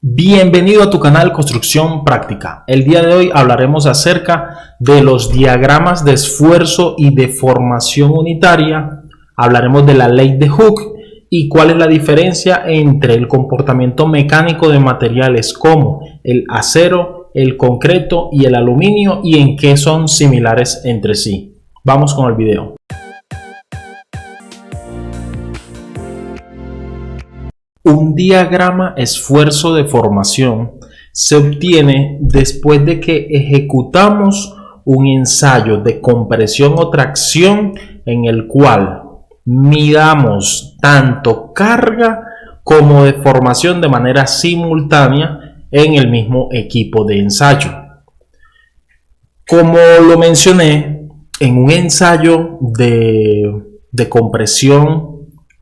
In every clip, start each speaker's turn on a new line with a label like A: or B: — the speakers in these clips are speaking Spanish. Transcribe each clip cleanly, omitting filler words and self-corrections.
A: Bienvenido a tu canal Construcción Práctica. El día de hoy hablaremos acerca de los diagramas de esfuerzo y de formación unitaria. Hablaremos de la ley de Hooke y cuál es la diferencia entre el comportamiento mecánico de materiales como el acero, el concreto y el aluminio y en qué son similares entre sí. Vamos con el video. Un diagrama esfuerzo de formación se obtiene después de que ejecutamos un ensayo de compresión o tracción en el cual midamos tanto carga como deformación de manera simultánea en el mismo equipo de ensayo. Como lo mencioné, en un ensayo de compresión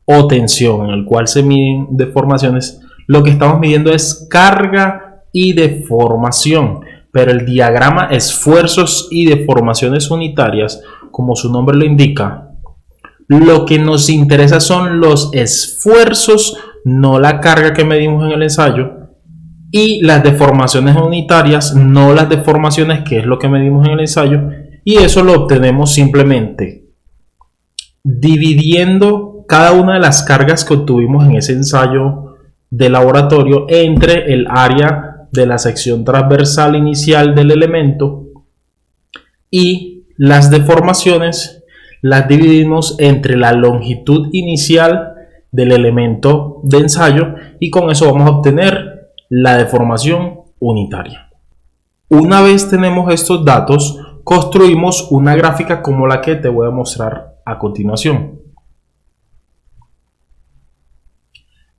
A: o tensión en el cual se miden deformaciones, lo que estamos midiendo es carga y deformación, pero el diagrama esfuerzos y deformaciones unitarias, como su nombre lo indica, lo que nos interesa son los esfuerzos, no la carga que medimos en el ensayo, y las deformaciones unitarias, no las deformaciones, que es lo que medimos en el ensayo, y eso lo obtenemos simplemente dividiendo cada una de las cargas que obtuvimos en ese ensayo de laboratorio entre el área de la sección transversal inicial del elemento, y las deformaciones las dividimos entre la longitud inicial del elemento de ensayo, y con eso vamos a obtener la deformación unitaria. Una vez tenemos estos datos, construimos una gráfica como la que te voy a mostrar a continuación.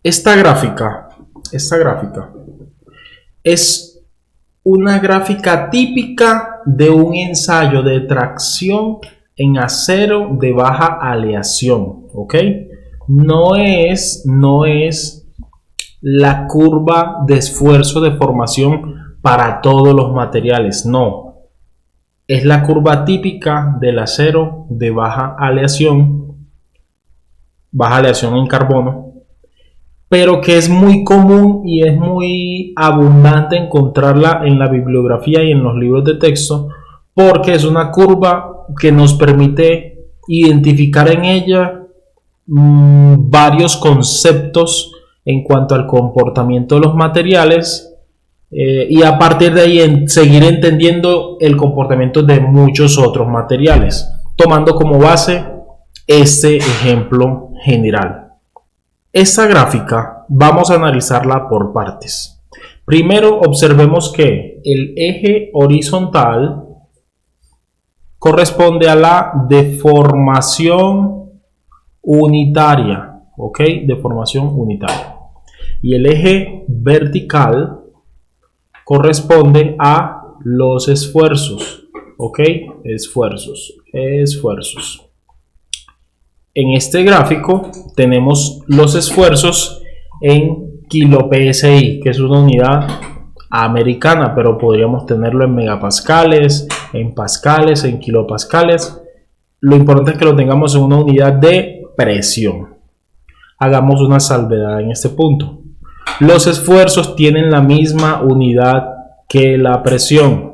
A: Esta gráfica es una gráfica típica de un ensayo de tracción en acero de baja aleación, ¿ok? No es la curva de esfuerzo de formación para todos los materiales, no. Es la curva típica del acero de baja aleación en carbono, pero que es muy común y es muy abundante encontrarla en la bibliografía y en los libros de texto, porque es una curva que nos permite identificar en ella varios conceptos en cuanto al comportamiento de los materiales, y a partir de ahí seguir entendiendo el comportamiento de muchos otros materiales, tomando como base este ejemplo general. Esta gráfica vamos a analizarla por partes. Primero observemos que el eje horizontal corresponde a la deformación unitaria, ¿ok? Deformación unitaria. Y el eje vertical corresponde a los esfuerzos, ¿ok? Esfuerzos. En este gráfico tenemos los esfuerzos en kilo PSI, que es una unidad americana, pero podríamos tenerlo en megapascales, en pascales, en kilopascales. Lo importante es que lo tengamos en una unidad de presión. Hagamos una salvedad en este punto. Los esfuerzos tienen la misma unidad que la presión.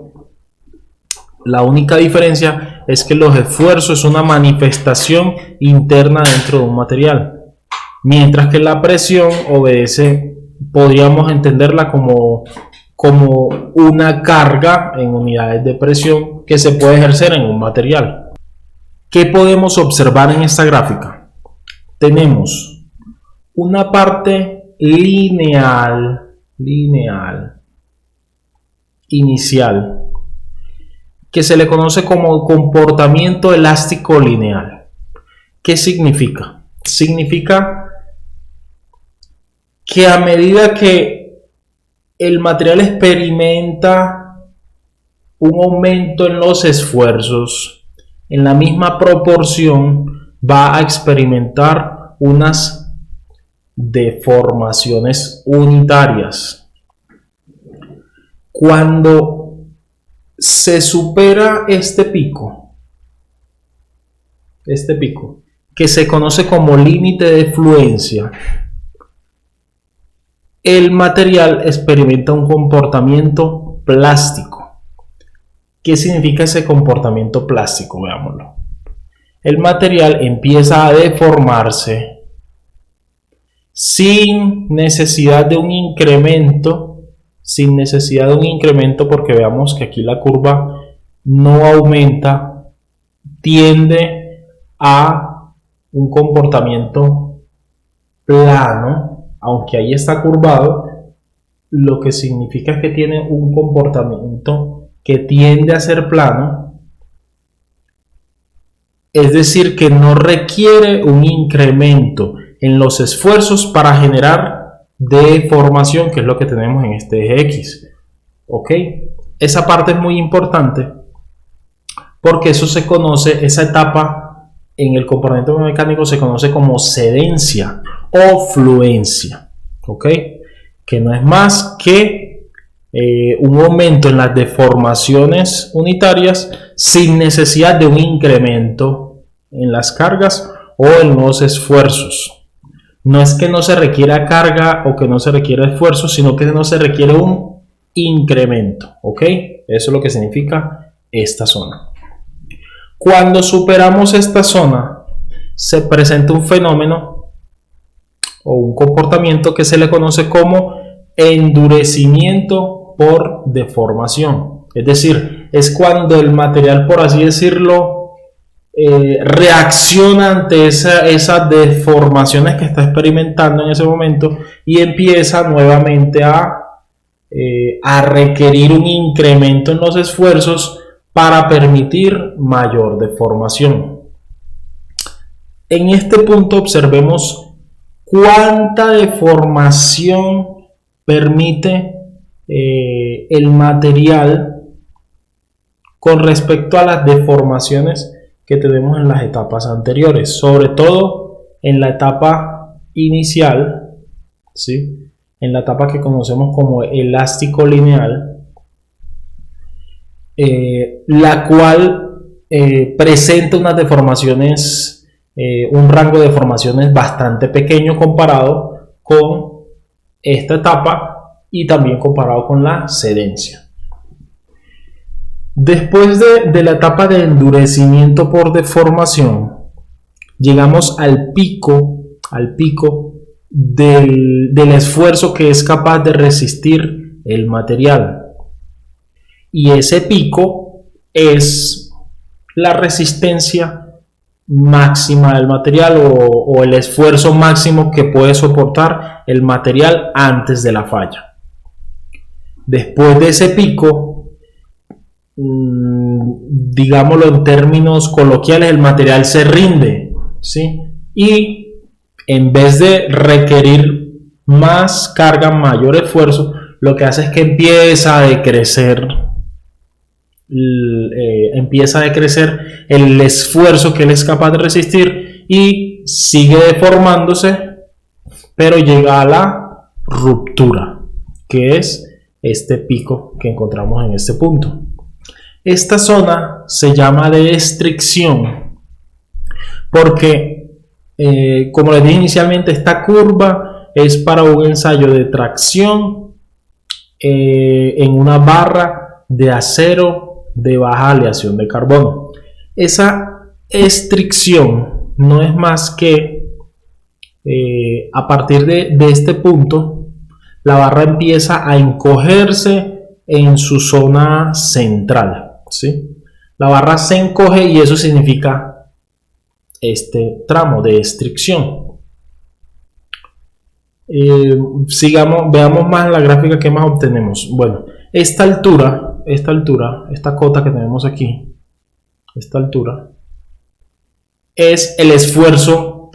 A: La única diferencia es que los esfuerzos es una manifestación interna dentro de un material, mientras que la presión obedece, podríamos entenderla como una carga en unidades de presión que se puede ejercer en un material. ¿Qué podemos observar en esta gráfica? Tenemos una parte lineal inicial, que se le conoce como comportamiento elástico lineal. ¿Qué significa? Significa que a medida que el material experimenta un aumento en los esfuerzos, en la misma proporción va a experimentar unas deformaciones unitarias. Cuando se supera este pico, que se conoce como límite de fluencia, el material experimenta un comportamiento plástico. ¿Qué significa ese comportamiento plástico? Veámoslo. El material empieza a deformarse sin necesidad de un incremento, porque veamos que aquí la curva no aumenta, tiende a un comportamiento plano, aunque ahí está curvado, lo que significa es que tiene un comportamiento que tiende a ser plano. Es decir, que no requiere un incremento en los esfuerzos para generar deformación, que es lo que tenemos en este eje X. ¿Ok? Esa parte es muy importante porque eso se conoce, esa etapa en el comportamiento mecánico se conoce como cedencia o fluencia. ¿Ok? Que no es más que un aumento en las deformaciones unitarias sin necesidad de un incremento en las cargas o en los esfuerzos. No es que no se requiera carga o que no se requiera esfuerzo, sino que no se requiere un incremento. ¿Ok? Eso es lo que significa esta zona. Cuando superamos esta zona, se presenta un fenómeno o un comportamiento que se le conoce como endurecimiento por deformación. Es decir, es cuando el material, por así decirlo, reacciona ante esas deformaciones que está experimentando en ese momento y empieza nuevamente a requerir un incremento en los esfuerzos para permitir mayor deformación. En este punto observemos cuánta deformación permite el material con respecto a las deformaciones que tenemos en las etapas anteriores, sobre todo en la etapa inicial, ¿sí? En la etapa que conocemos como elástico lineal, la cual presenta unas deformaciones, un rango de deformaciones bastante pequeño comparado con esta etapa y también comparado con la cedencia. Después de la etapa de endurecimiento por deformación, llegamos al pico del esfuerzo que es capaz de resistir el material. Y ese pico es la resistencia máxima del material o el esfuerzo máximo que puede soportar el material antes de la falla. Después de ese pico, digámoslo en términos coloquiales, el material se rinde, ¿sí? Y en vez de requerir más carga, mayor esfuerzo, lo que hace es que empieza a decrecer el esfuerzo que él es capaz de resistir y sigue deformándose, pero llega a la ruptura, que es este pico que encontramos en este punto. Esta zona se llama de estricción porque, como les dije inicialmente, esta curva es para un ensayo de tracción en una barra de acero de baja aleación de carbono. Esa estricción no es más que a partir de este punto la barra empieza a encogerse en su zona central, ¿sí? La barra se encoge y eso significa este tramo de estricción. Veamos más la gráfica que más obtenemos. Bueno, esta cota que tenemos aquí, esta altura, es el esfuerzo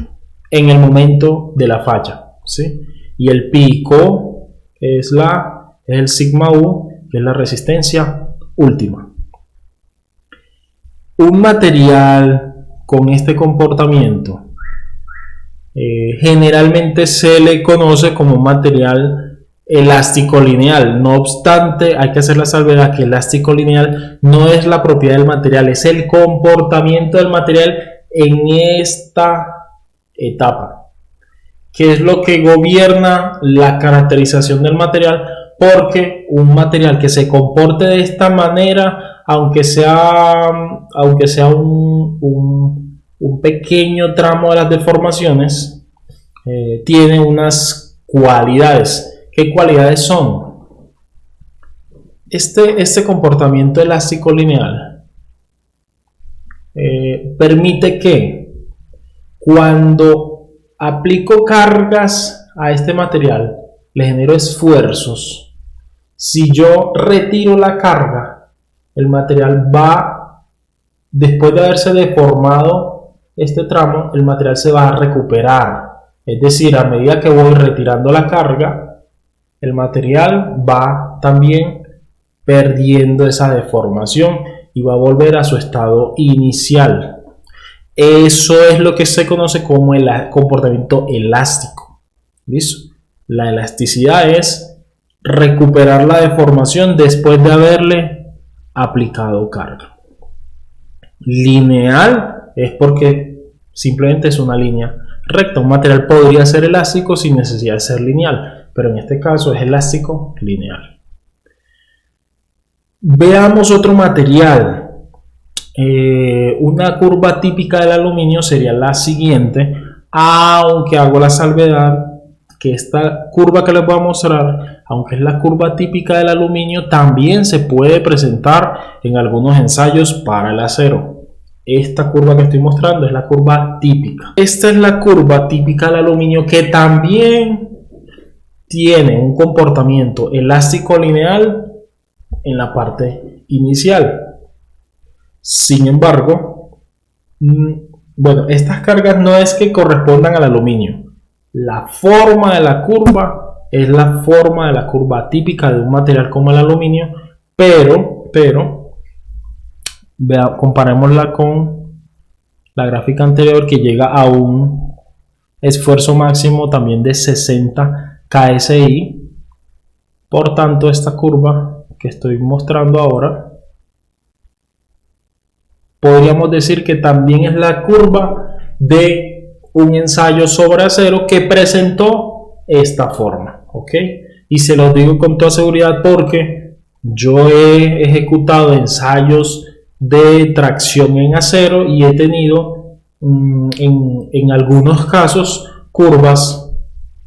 A: en el momento de la falla, ¿sí? Y el pico es el sigma U, que es la resistencia última. Un material con este comportamiento generalmente se le conoce como un material elástico lineal. No obstante, hay que hacer la salvedad que elástico lineal no es la propiedad del material, es el comportamiento del material en esta etapa. ¿Qué es lo que gobierna la caracterización del material? Porque un material que se comporte de esta manera, aunque sea un pequeño tramo de las deformaciones, tiene unas cualidades. ¿Qué cualidades son? Este comportamiento elástico lineal permite que cuando aplico cargas a este material, le genero esfuerzos. Si yo retiro la carga, el material va, después de haberse deformado este tramo, el material se va a recuperar. Es decir, a medida que voy retirando la carga, el material va también perdiendo esa deformación y va a volver a su estado inicial. Eso es lo que se conoce como el comportamiento elástico. ¿Listo? La elasticidad es recuperar la deformación después de haberle aplicado carga. Lineal es porque simplemente es una línea recta. Un material podría ser elástico sin necesidad de ser lineal, pero en este caso es elástico lineal. Veamos otro material. Una curva típica del aluminio sería la siguiente, aunque hago la salvedad que esta curva que les voy a mostrar, aunque es la curva típica del aluminio, también se puede presentar en algunos ensayos para el acero. Esta curva que estoy mostrando es la curva típica. Esta es la curva típica del aluminio, que también tiene un comportamiento elástico lineal en la parte inicial. Sin embargo, bueno, estas cargas no es que correspondan al aluminio. La forma de la curva es la forma de la curva típica de un material como el aluminio, pero comparémosla con la gráfica anterior, que llega a un esfuerzo máximo también de 60 KSI. Por tanto, esta curva que estoy mostrando ahora, podríamos decir que también es la curva de un ensayo sobre acero que presentó esta forma, ¿ok? Y se los digo con toda seguridad porque yo he ejecutado ensayos de tracción en acero y he tenido en algunos casos curvas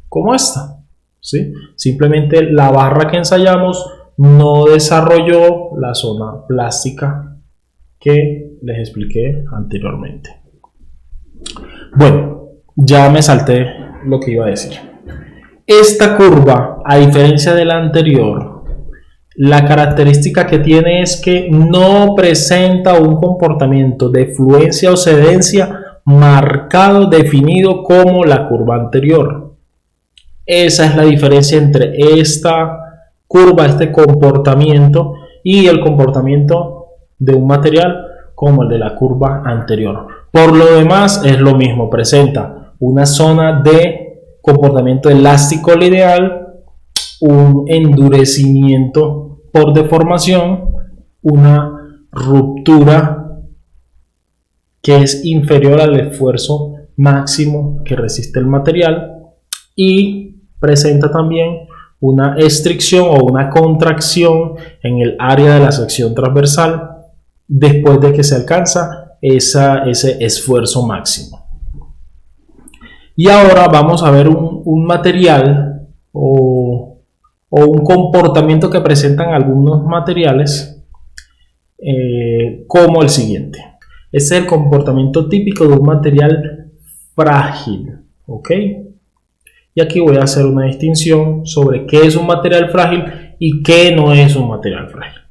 A: como esta, ¿sí? Simplemente la barra que ensayamos no desarrolló la zona plástica que les expliqué anteriormente. Bueno, ya me salté lo que iba a decir. Esta curva, a diferencia de la anterior, la característica que tiene es que no presenta un comportamiento de fluencia o cedencia marcado, definido como la curva anterior. Esa es la diferencia entre esta curva, este comportamiento, y el comportamiento de un material como el de la curva anterior. Por lo demás es lo mismo, presenta una zona de comportamiento elástico lineal, un endurecimiento por deformación, una ruptura que es inferior al esfuerzo máximo que resiste el material, y presenta también una estricción o una contracción en el área de la sección transversal después de que se alcanza ese esfuerzo máximo. Y ahora vamos a ver un material o un comportamiento que presentan algunos materiales, como el siguiente. Este es el comportamiento típico de un material frágil, ¿ok? Y aquí voy a hacer una distinción sobre qué es un material frágil y qué no es un material frágil.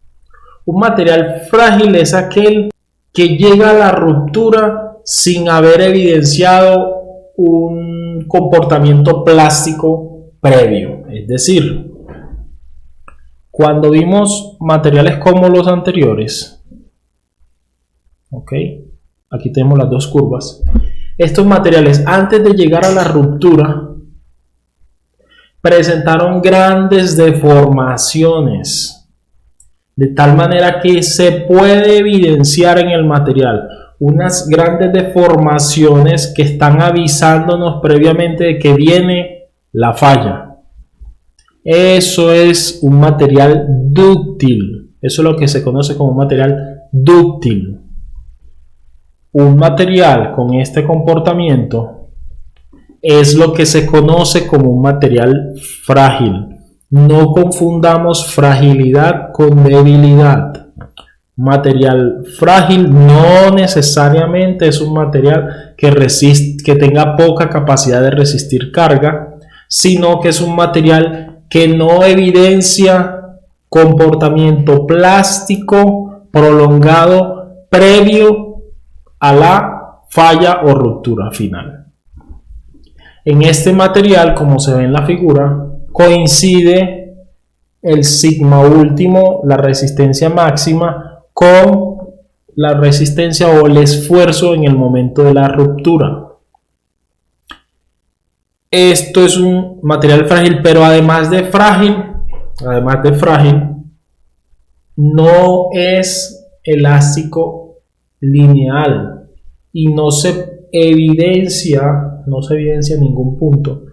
A: Un material frágil es aquel que llega a la ruptura sin haber evidenciado un comportamiento plástico previo. Es decir, cuando vimos materiales como los anteriores, ¿ok? Aquí tenemos las dos curvas. Estos materiales, antes de llegar a la ruptura, presentaron grandes deformaciones, de tal manera que se puede evidenciar en el material unas grandes deformaciones que están avisándonos previamente de que viene la falla. Eso es un material dúctil. Eso es lo que se conoce como un material dúctil. Un material con este comportamiento es lo que se conoce como un material frágil. No confundamos fragilidad con debilidad. Material frágil no necesariamente es un material que tenga poca capacidad de resistir carga, sino que es un material que no evidencia comportamiento plástico prolongado previo a la falla o ruptura final. En este material, como se ve en la figura, coincide el sigma último, la resistencia máxima, con la resistencia o el esfuerzo en el momento de la ruptura. Esto es un material frágil, pero además de frágil, no es elástico lineal y no se evidencia en ningún punto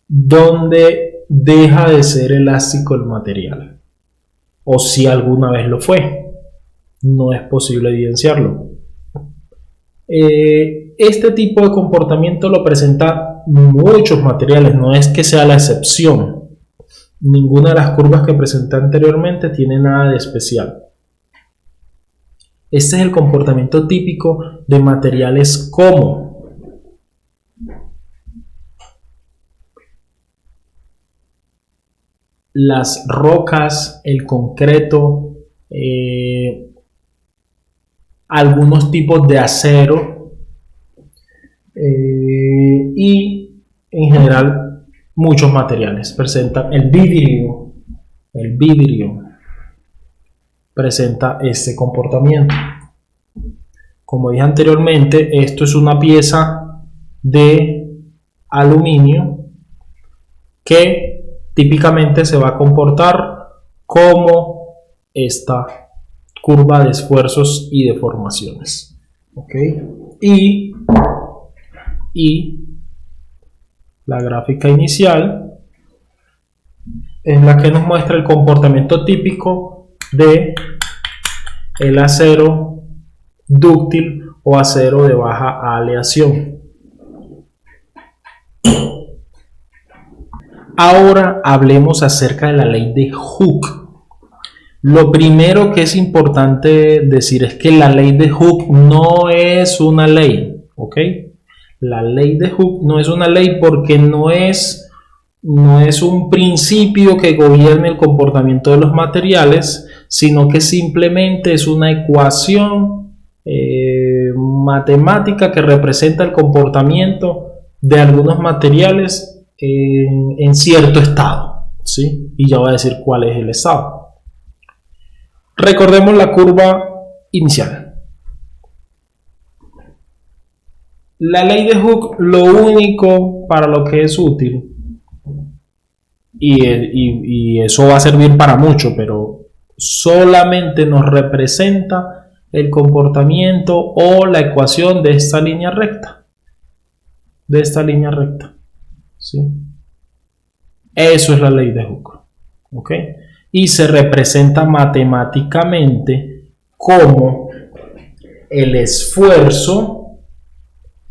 A: donde deja de ser elástico el material, o si alguna vez lo fue. No es posible evidenciarlo. Este tipo de comportamiento lo presenta muchos materiales, no es que sea la excepción. Ninguna de las curvas que presenté anteriormente tiene nada de especial. Este es el comportamiento típico de materiales como las rocas, el concreto, algunos tipos de acero y en general muchos materiales. Presenta el vidrio presenta este comportamiento. Como dije anteriormente, esto es una pieza de aluminio que típicamente se va a comportar como esta curva de esfuerzos y deformaciones. Y la gráfica inicial es la que nos muestra el comportamiento típico de el acero dúctil o acero de baja aleación. Ahora hablemos acerca de la ley de Hooke. Lo primero que es importante decir es que la ley de Hooke no es una ley, ¿ok? La ley de Hooke no es una ley porque no es un principio que gobierne el comportamiento de los materiales, sino que simplemente es una ecuación matemática que representa el comportamiento de algunos materiales en cierto estado, ¿sí? Y ya voy a decir cuál es el estado. Recordemos la curva inicial. La ley de Hooke, lo único para lo que es útil, y eso va a servir para mucho, pero solamente nos representa el comportamiento o la ecuación de esta línea recta. ¿Sí? Eso es la ley de Hooke. ¿Ok? Y se representa matemáticamente como el esfuerzo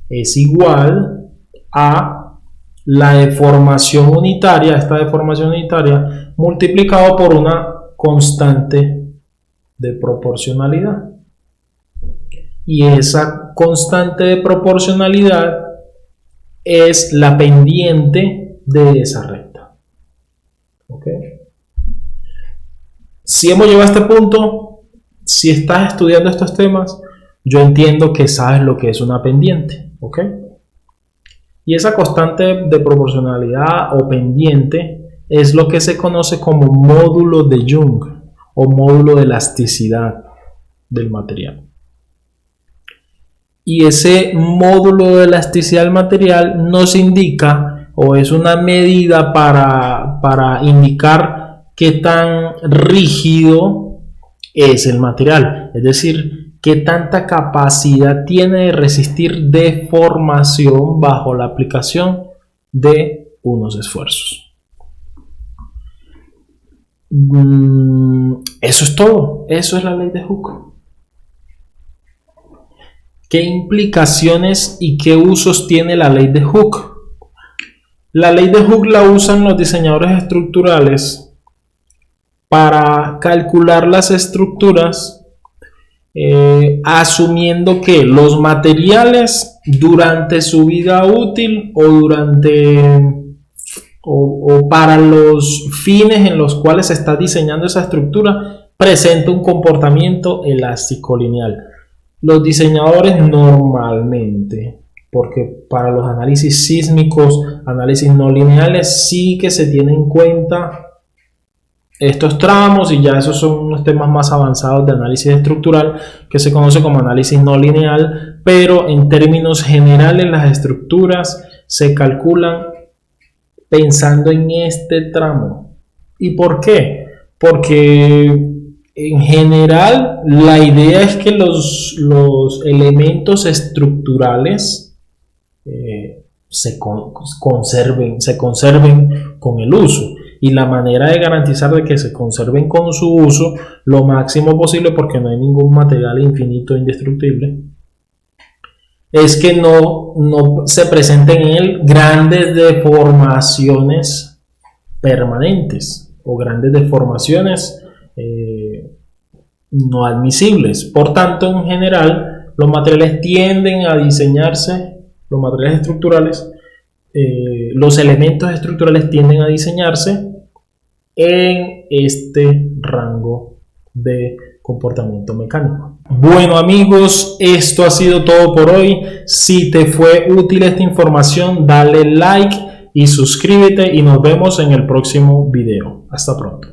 A: es igual a la deformación unitaria, esta deformación unitaria, multiplicado por una constante de proporcionalidad. Y esa constante de proporcionalidad es la pendiente de esa recta. ¿Ok? Si hemos llegado a este punto, si estás estudiando estos temas, yo entiendo que sabes lo que es una pendiente, ¿ok? Y esa constante de proporcionalidad o pendiente es lo que se conoce como módulo de Young o módulo de elasticidad del material. Y ese módulo de elasticidad del material nos indica o es una medida para indicar qué tan rígido es el material. Es decir, ¿Qué tanta capacidad tiene de resistir deformación bajo la aplicación de unos esfuerzos? Eso es todo. Eso es la ley de Hooke. ¿Qué implicaciones y qué usos tiene la ley de Hooke? La ley de Hooke la usan los diseñadores estructurales para calcular las estructuras, asumiendo que los materiales durante su vida útil o para los fines en los cuales se está diseñando esa estructura presenta un comportamiento elástico lineal. Los diseñadores normalmente, porque para los análisis sísmicos, análisis no lineales, sí que se tienen en cuenta estos tramos, y ya esos son unos temas más avanzados de análisis estructural que se conoce como análisis no lineal, pero en términos generales las estructuras se calculan pensando en este tramo. ¿Y por qué? Porque en general la idea es que los elementos estructurales se conserven con el uso, y la manera de garantizar de que se conserven con su uso lo máximo posible, porque no hay ningún material infinito e indestructible, es que no se presenten en él grandes deformaciones permanentes o grandes deformaciones no admisibles. Por tanto, en general, los materiales tienden a diseñarse, los materiales estructurales, los elementos estructurales tienden a diseñarse en este rango de comportamiento mecánico. Bueno amigos, esto ha sido todo por hoy. Si te fue útil esta información, dale like y suscríbete, y nos vemos en el próximo video. Hasta pronto.